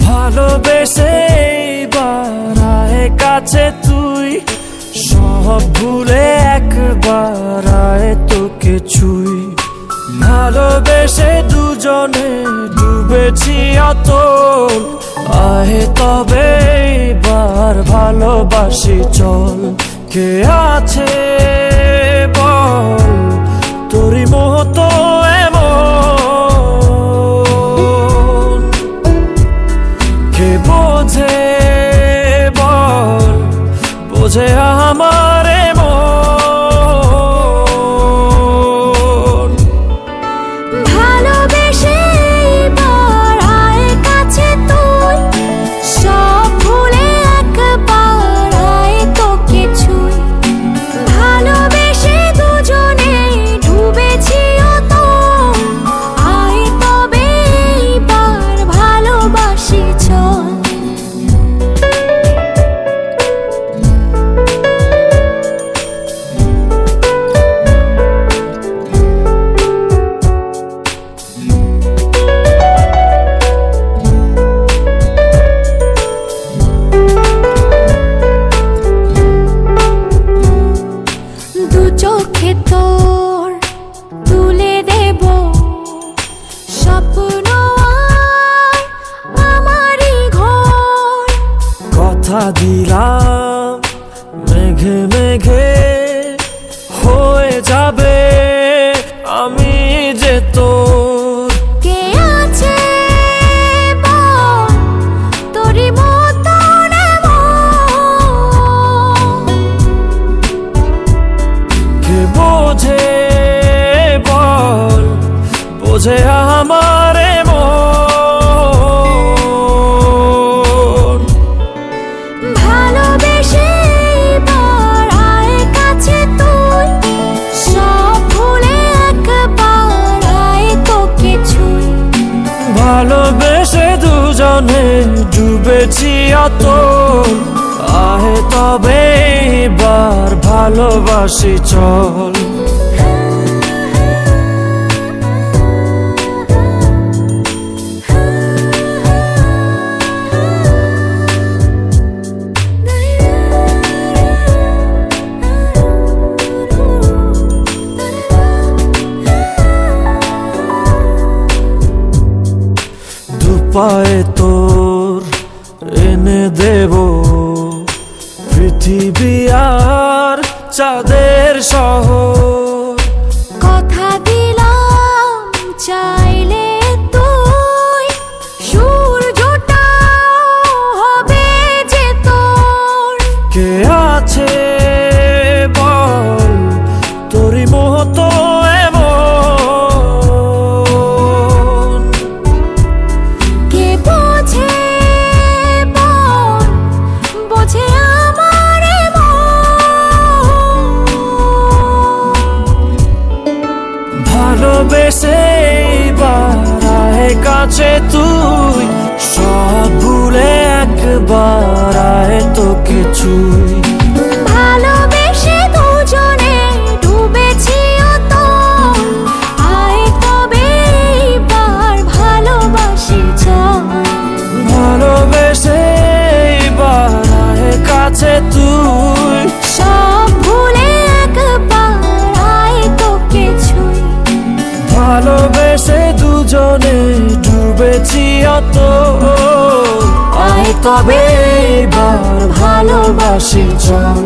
ভালোবেসে বাড়ায় কাছে তুই, সব ভুলে একবার আয় তোকে ছুই। ভালোবেসে দুজনে ডুবেছি অতল, আয় তবে এবার ভালোবাসি চল। কে আছে বল তোরই মতো এমন, কে বোঝে বল বোঝে আমার মন। ভালোবেসে বাড়ায় কাছে তুই, সব ভুলে একবার আয় তোকে ছুই। ভালোবেসে দুজনে ডুবেছি অতল, আয় তবে এবার ভালোবাসি চল। দু চোখে তোর তুলে দেব স্বপ্ন আর আমারই ঘর। কথা দিলাম মেঘে মেঘে হয়ে যাবে আমি যে তোর। কে আছে বল তোরই মতন এমন, কে বোঝে বল বোঝে আমার মন। ভালোবেসে বাড়ায় কাছে তুই, সব ভুলে একবার আয় তোকে ছুই। ভালোবেসে দুজনে ডুবেছি অতল, আহে তবে এবার ভালোবাসি চল। দুপায়ে তোর এনে দেব পৃথিবী আর চাঁদের শহর। কথা দিলাম চাইলে তুই সূর্যটা হবে যে তোর। কে আছে বল তোরই মতো এমন, কে বোঝে বল বোঝে আমার মন। ভালোবেসে বাড়ায় কাছে তুই, সব ভুলে একবার আয় তোকে ছুই। ভালোবেসে দুজনে ডুবেছি অতল, আয় তবে এবার ভালোবাসি চল। ভালোবেসে বাড়ায় কাছে তুই, সব ভুলে একবার আয় তোকে ছুই। ভালোবেসে দুজনে ডুবেছি অতল, আয় তবে এবার ভালোবাসি চল।